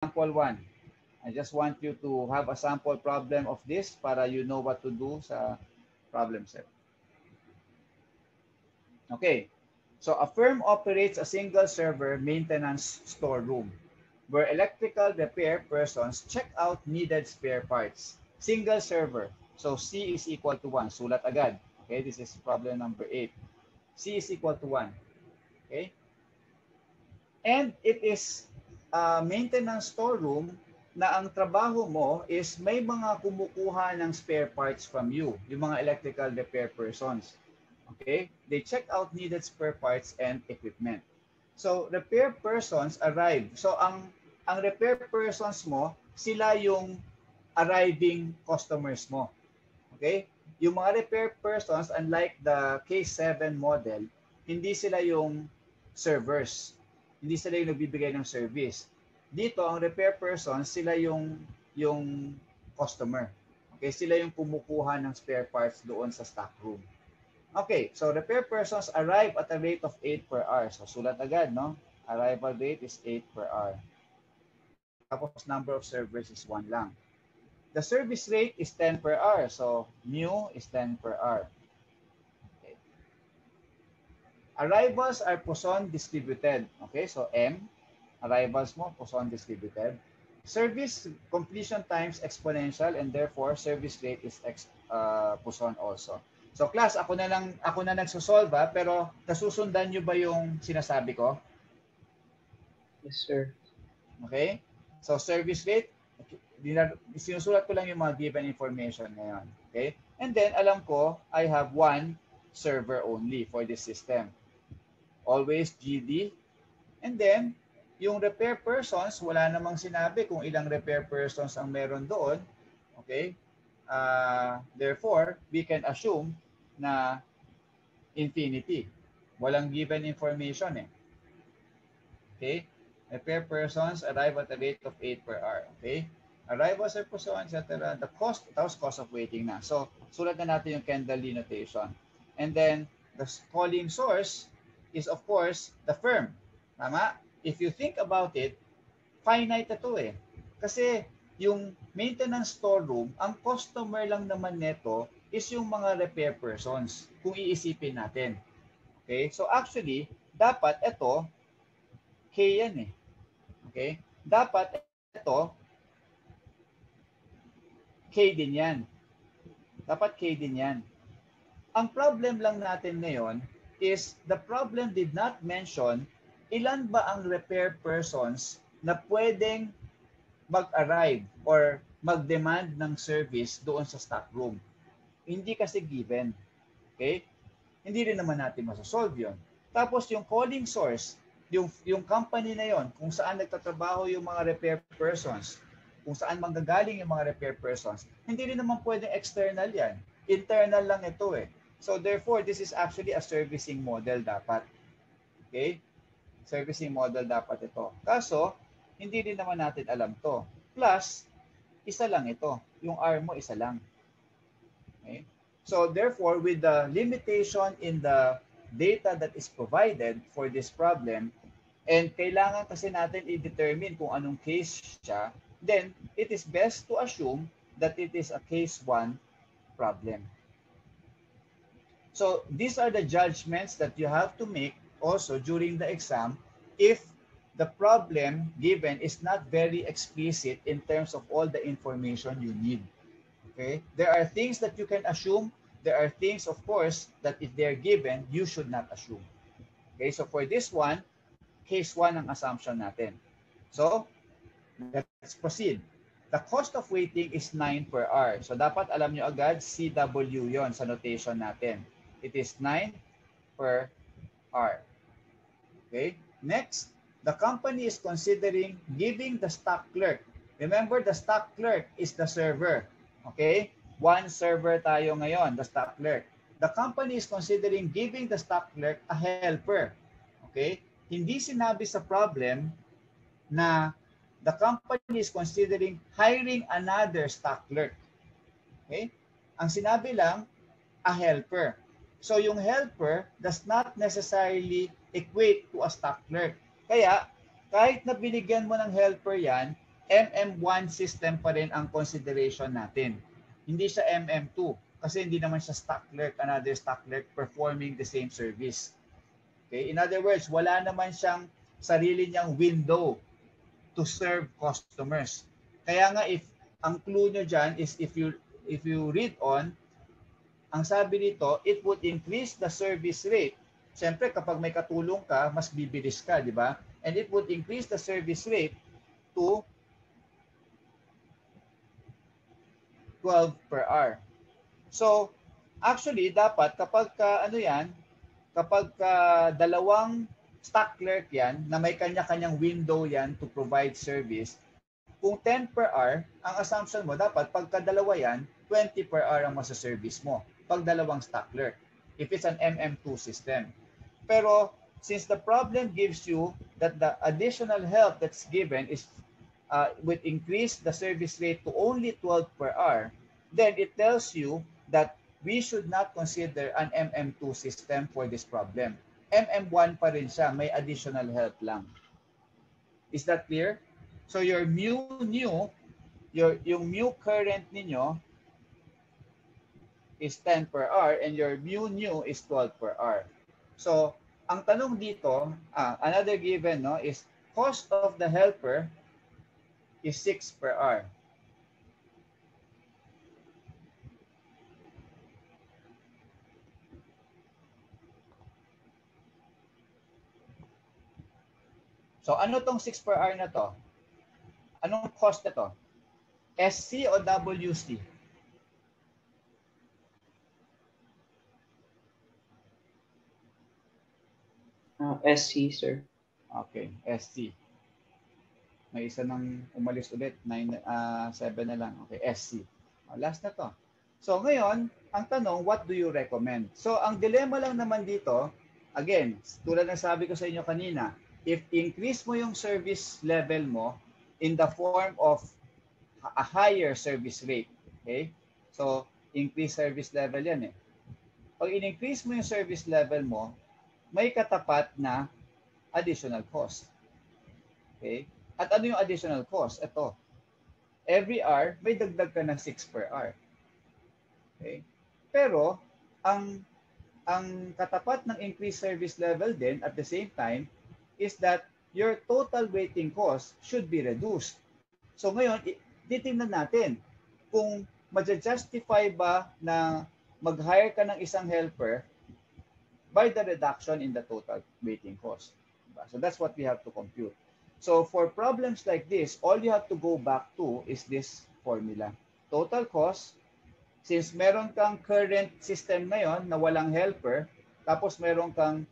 Sample 1. I just want you to have a sample problem of this para you know what to do sa problem set. Okay. So a firm operates a single server maintenance storeroom where electrical repair persons check out needed spare parts. Single server. So C is equal to 1. Sulat agad. Okay, this is problem number 8. C is equal to 1. Okay? And it is a maintenance storeroom na ang trabaho mo is may mga kumukuha ng spare parts from you, yung mga electrical repair persons. Okay? They check out needed spare parts and equipment. So, repair persons arrive. So, ang repair persons mo, sila yung arriving customers mo. Okay? Yung mga repair persons, unlike the case 7 model, hindi sila yung servers. Hindi sila yung nagbibigay ng service. Dito, ang repair persons, sila yung customer. Okay? Sila yung kumukuha ng spare parts doon sa stock room. Okay, so repair persons arrive at a rate of 8 per hour. So, sulat agad, no? Arrival rate is 8 per hour. Tapos, number of servers is 1 lang. The service rate is 10 per hour. So, mu is 10 per hour. Okay. Arrivals are Poisson distributed. Okay, so M, arrivals mo, Poisson distributed. Service completion times exponential and therefore service rate is Poisson also. So class, ako na nagsosolve pero nasusundan niyo ba yung sinasabi ko? Yes, sir. Okay? So service rate, sinusulat ko lang yung mga given information ngayon. Okay? And then alam ko, I have one server only for this system. Always GD. And then, yung repair persons, wala namang sinabi kung ilang repair persons ang meron doon. Okay? Therefore, we can assume na infinity. Walang given information eh. Okay? Repair persons arrive at a rate of 8 per hour. Okay? Arrivals are persons, etc. The cost, tapos cost of waiting na. So, sulat na natin yung Kendall Lee notation. And then, the calling source is of course the firm. Tama? If you think about it, finite ito eh. Kasi yung maintenance storeroom, ang customer lang naman neto is yung mga repair persons, kung iisipin natin. Okay? So actually, dapat ito, K yan eh. Okay? Dapat ito, K din yan. Dapat K din yan. Ang problem lang natin ngayon is the problem did not mention ilan ba ang repair persons na pwedeng mag-arrive or mag-demand ng service doon sa stock room. Hindi kasi given. Okay? Hindi rin naman natin masasolve yun. Tapos yung calling source, yung company na yon, kung saan nagtatrabaho yung mga repair persons, kung saan manggagaling yung mga repair persons, hindi rin naman pwedeng external yan. Internal lang ito eh. So therefore, this is actually a servicing model dapat. Okay? Servicing model dapat ito. Kaso, hindi din naman natin alam to. Plus, isa lang ito. Yung R mo, isa lang. Okay? So, therefore, with the limitation in the data that is provided for this problem, and kailangan kasi natin i-determine kung anong case siya, then it is best to assume that it is a case 1 problem. So, these are the judgments that you have to make also during the exam if the problem given is not very explicit in terms of all the information you need. Okay? There are things that you can assume. There are things, of course, that if they're given, you should not assume. Okay? So for this one, case 1 ang assumption natin. So, let's proceed. The cost of waiting is 9 per hour. So dapat alam nyo agad, CW yon sa notation natin. It is 9 per hour. Okay? Next, the company is considering giving the stock clerk. Remember, the stock clerk is the server. Okay? One server tayo ngayon, the stock clerk. The company is considering giving the stock clerk a helper. Okay? Hindi sinabi sa problem na the company is considering hiring another stock clerk. Okay? Ang sinabi lang, a helper. So yung helper does not necessarily equate to a stock clerk. Kaya, kahit na binigyan mo ng helper yan, MM1 system pa rin ang consideration natin. Hindi siya MM2 kasi hindi naman siya stock clerk, another stock clerk performing the same service. Okay? In other words, wala naman siyang sarili niyang window to serve customers. Kaya nga if ang clue nyo dyan is if you read on, ang sabi dito, it would increase the service rate. Siyempre, kapag may katulong ka, mas bibilis ka, di ba? And it would increase the service rate to 12 per hour. So, actually, dapat kapag kapag dalawang stock clerk yan, na may kanya-kanyang window yan to provide service, kung 10 per hour, ang assumption mo, dapat pagka dalawa yan, 20 per hour ang masaservice mo pag dalawang stock clerk, if it's an MM2 system. Pero, since the problem gives you that the additional help that's given is would increase the service rate to only 12 per hour, then it tells you that we should not consider an MM2 system for this problem. MM1 pa rin siya, may additional help lang. Is that clear? So your mu new, yung mu current ninyo is 10 per hour and your mu new is 12 per hour. So, ang tanong dito, another given no, is cost of the helper is 6 per hour. So, ano tong 6 per hour na to? Anong cost na to? SC o WC? SC, sir. Okay, SC. May isa nang umalis ulit, 7 na lang. Okay, SC. Last na to. So ngayon, ang tanong, what do you recommend? So ang dilemma lang naman dito, again, tulad ng sabi ko sa inyo kanina, if increase mo yung service level mo in the form of a higher service rate, okay? So increase service level yan eh. Pag in-increase mo yung service level mo, may katapat na additional cost. Okay? At ano yung additional cost? Ito. Every hour, may dagdag ka na 6 per hour. Okay? Pero, ang katapat ng increased service level din at the same time is that your total waiting cost should be reduced. So ngayon, titingnan natin kung ma-justify ba na mag-hire ka ng isang helper by the reduction in the total waiting cost. So that's what we have to compute. So for problems like this, all you have to go back to is this formula. Total cost, since meron kang current system ngayon na walang helper, tapos meron kang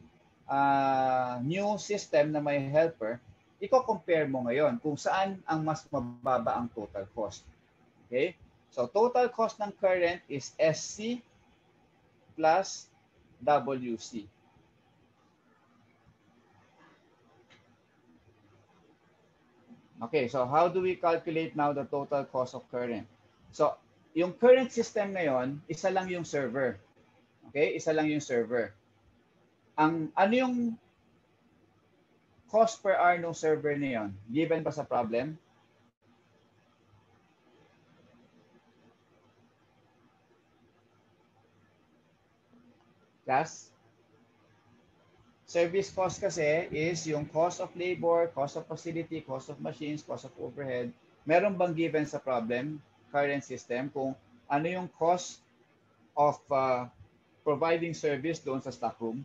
new system na may helper, i-compare mo ngayon kung saan ang mas mababa ang total cost. Okay? So total cost ng current is SC plus WC. Okay, so how do we calculate now the total cost of current? So, yung current system ngayon, isa lang yung server. Okay, isa lang yung server. Ano yung cost per hour ng server na yun? Given ba sa problem? Class? Service cost kasi is yung cost of labor, cost of facility, cost of machines, cost of overhead. Meron bang given sa problem, current system, kung ano yung cost of providing service doon sa stock room?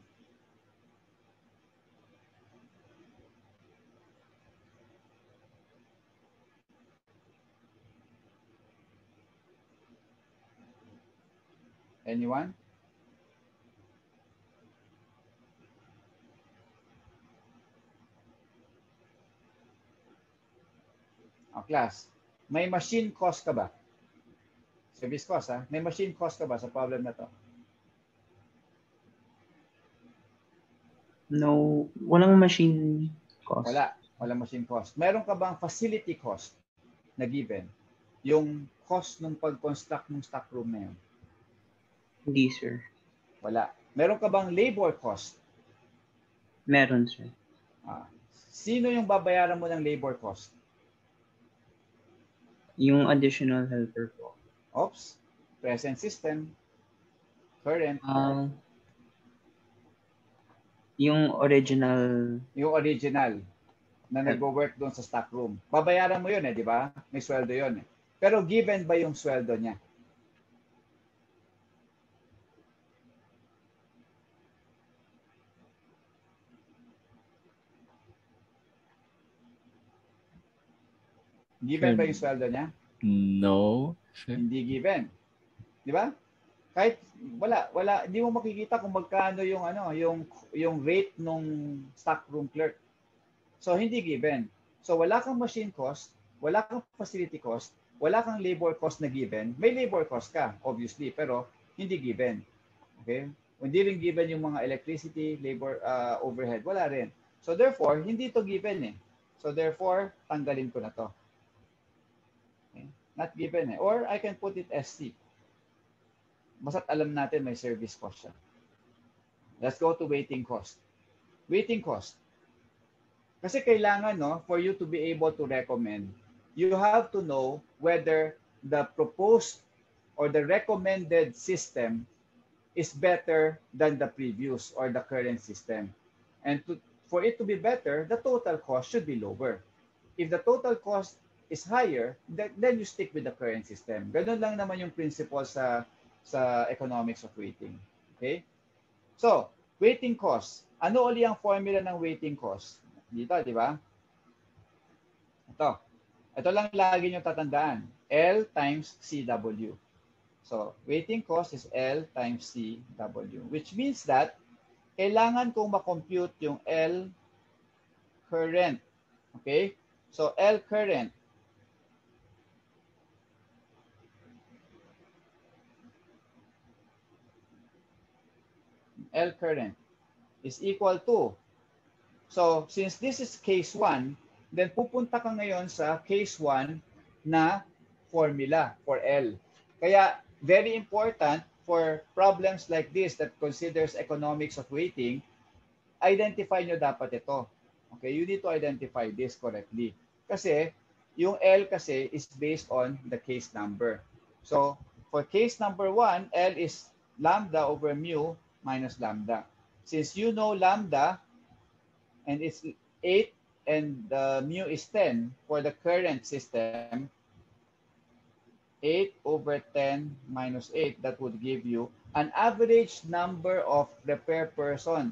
Anyone? Class, may machine cost ka ba? Service cost, ha? May machine cost ka ba sa problem na to? No, walang machine cost. Walang machine cost. Meron ka bang facility cost na given? Yung cost ng pag-construct ng stock room na yun? Hindi, sir. Wala. Meron ka bang labor cost? Meron, sir. Sino yung babayaran mo ng labor cost? Yung additional helper po. Oops. Present system. Current. Yung original. Yung original na nag-work doon sa stock room. Babayaran mo yun eh, di ba? May sweldo yun eh. Pero given ba yung sweldo niya? Given ba yung sweldo niya? No. Hindi given. Di ba? Kahit wala, hindi mo makikita kung magkano yung yung rate nung stock room clerk. So hindi given. So wala kang machine cost, wala kang facility cost, wala kang labor cost na given. May labor cost ka, obviously, pero hindi given. Okay? Hindi rin given yung mga electricity, labor, overhead. Wala rin. So therefore, hindi to given eh. So therefore, tanggalin ko na to. Okay? Not given eh. Or I can put it SC. Basta't alam natin may service cost siya. Let's go to waiting cost. Waiting cost. Kasi kailangan, no, for you to be able to recommend, you have to know whether the proposed or the recommended system is better than the previous or the current system. And for it to be better, the total cost should be lower. If the total cost is higher, then you stick with the current system. Ganun lang naman yung principle sa economics of weighting. Okay? So, weighting cost. Ano uli ang formula ng weighting cost? Dito, di ba? Ito. Ito lang lagi nyo tatandaan. L times CW. So, weighting cost is L times CW, which means that kailangan kong makompute yung L current. Okay? So, L current. L current is equal to. So, since this is case 1, then pupunta ka ngayon sa case 1 na formula for L. Kaya, very important for problems like this that considers economics of weighting, identify nyo dapat ito. Okay, you need to identify this correctly. Kasi, yung L kasi is based on the case number. So, for case number 1, L is lambda over mu minus lambda. Since you know lambda, and it's 8 and the mu is 10 for the current system, 8 over 10 minus 8, that would give you an average number of repair person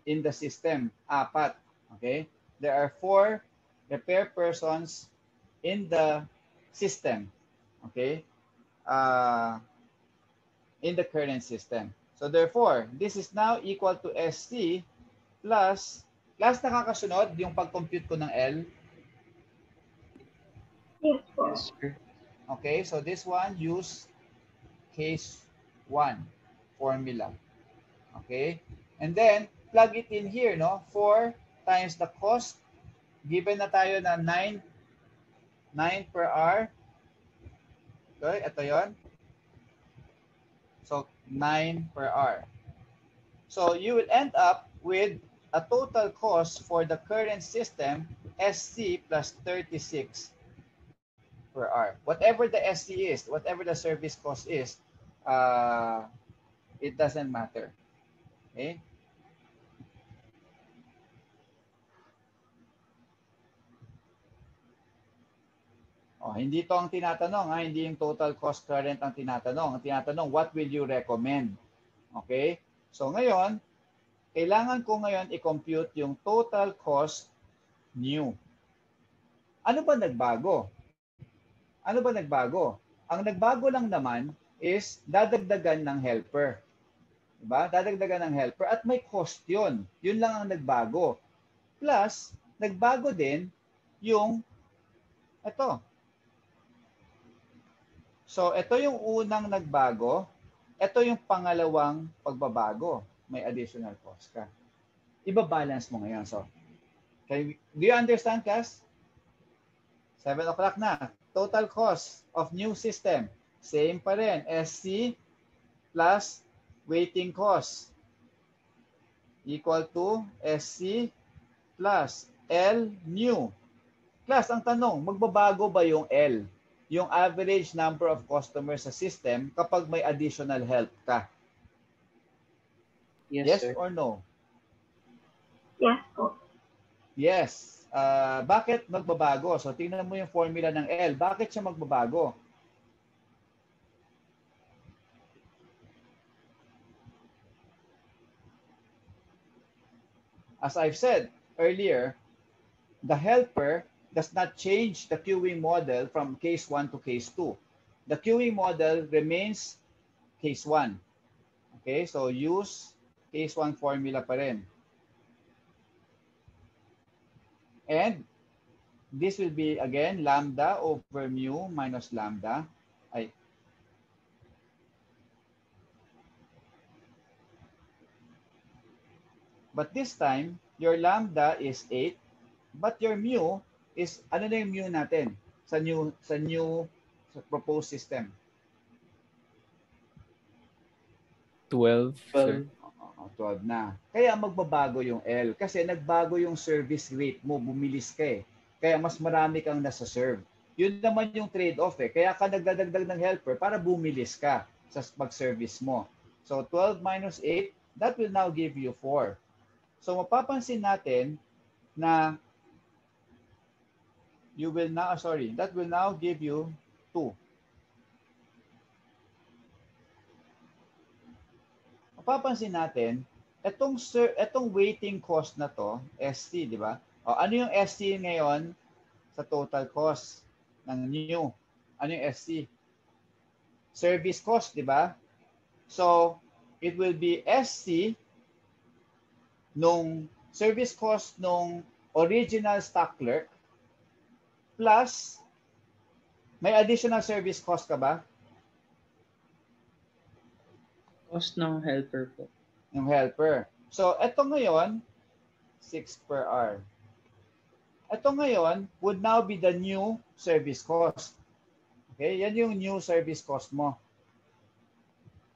in the system, 4. Okay? There are 4 repair persons in the system. Okay? In the current system. So therefore, this is now equal to SC plus, last nakakasunod yung pag-compute ko ng L. Yes, sir. Okay, so this one, use case 1 formula. Okay, and then plug it in here, no? 4 times the cost. Given na tayo na 9 per hour. Okay, ito yon. So 9 per hour. So you will end up with a total cost for the current system, SC plus 36 per hour. Whatever the SC is, whatever the service cost is, it doesn't matter. Okay? Oh, hindi to ang tinatanong, ha? Hindi yung total cost current ang tinatanong. Ang tinatanong, what will you recommend? Okay? So ngayon, kailangan ko ngayon i-compute yung total cost new. Ano ba nagbago? Ano ba nagbago? Ang nagbago lang naman is dadagdagan ng helper. Diba? Dadagdagan ng helper at may cost yun. Yun lang ang nagbago. Plus, nagbago din yung ito. So, ito yung unang nagbago. Ito yung pangalawang pagbabago. May additional cost ka. Iba-balance mo ngayon. So, do you understand, class? 7 o'clock na. Total cost of new system. Same pa rin. SC plus waiting cost equal to SC plus L new. Class, ang tanong, magbabago ba yung L? yung average number of customers sa system kapag may additional help ka. Yes, Yes sir. or no? Yes po. Yes. Bakit magbabago? So, tingnan mo yung formula ng L. Bakit siya magbabago? As I've said earlier, the helper does not change the queuing model from case 1 to case 2. The queuing model remains case 1. Okay, so use case 1 formula pa rin. And this will be, again, lambda over mu minus lambda. But this time, your lambda is 8, but your mu is, ano na yung mu natin sa proposed system? 12, sir. 12 na. Kaya magbabago yung L kasi nagbago yung service rate mo, bumilis ka eh. Kaya mas marami kang nasa-serve. Yun naman yung trade-off eh. Kaya ka nagdadagdag ng helper para bumilis ka sa pag-service mo. So 12 minus 8, that will now give you 4. So mapapansin natin na that will now give you 2. Mapapansin natin, etong waiting cost na to, ST, di ba? O, ano yung ST ngayon sa total cost ng new? Ano yung ST? Service cost, di ba? So, it will be ST nung service cost nung original stock clerk plus may additional service cost ka ba? Cost ng helper po. Yung helper. So, ito ngayon, 6 per hour. Ito ngayon would now be the new service cost. Okay? Yan yung new service cost mo.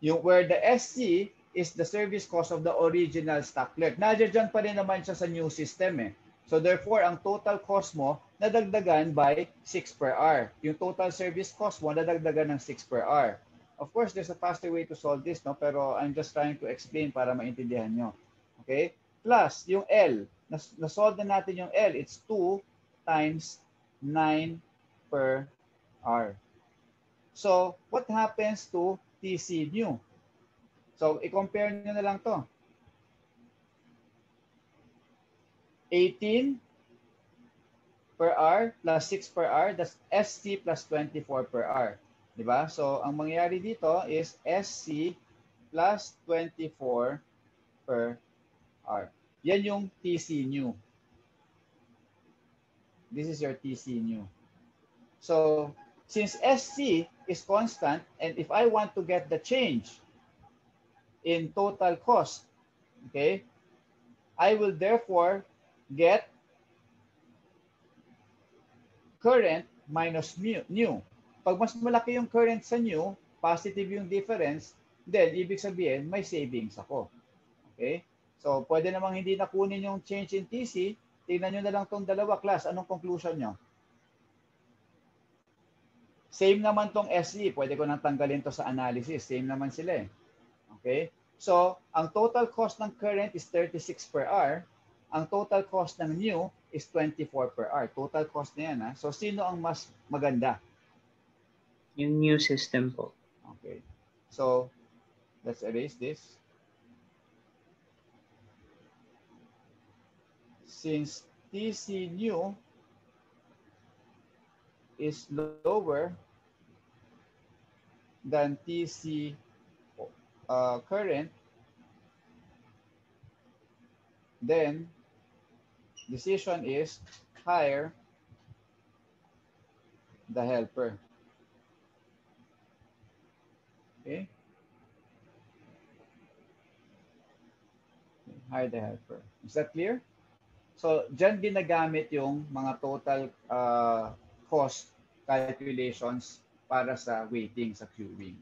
Yung where the SC is the service cost of the original stock clerk. Nandiyan pa rin naman siya sa new system eh. So therefore, ang total cost mo nadagdagan by 6 per hour. Yung total service cost mo nadagdagan ng 6 per hour. Of course, there's a faster way to solve this, no? Pero I'm just trying to explain para maintindihan nyo. Okay? Plus, yung L. Nasolve na natin yung L. It's 2 times 9 per hour. So, what happens to TC new? So, i-compare nyo na lang to. 18 per hour plus 6 per hour, that's SC plus 24 per hour. Diba? So, ang mangyayari dito is SC plus 24 per hour. Yan yung TC new. This is your TC new. So, since SC is constant, and if I want to get the change in total cost, okay, I will therefore get current minus new. Pag mas malaki yung current sa new, positive yung difference, then ibig sabihin may savings ako. Okay? So, pwede namang hindi nakunin yung change in TC. Tingnan nyo na lang tong dalawa, class. Anong conclusion nyo? Same naman tong SE. Pwede ko nang tanggalin to sa analysis. Same naman sila eh. Okay? So, ang total cost ng current is 36 per hour. Ang total cost ng new is 24 per hour. Total cost na yan. Ha? So, sino ang mas maganda? Yung new system po. Okay. So, let's erase this. Since TC new is lower than TC current, then decision is hire the helper. Okay? Hire the helper. Is that clear? So, dyan ginagamit yung mga total cost calculations para sa waiting, sa queuing.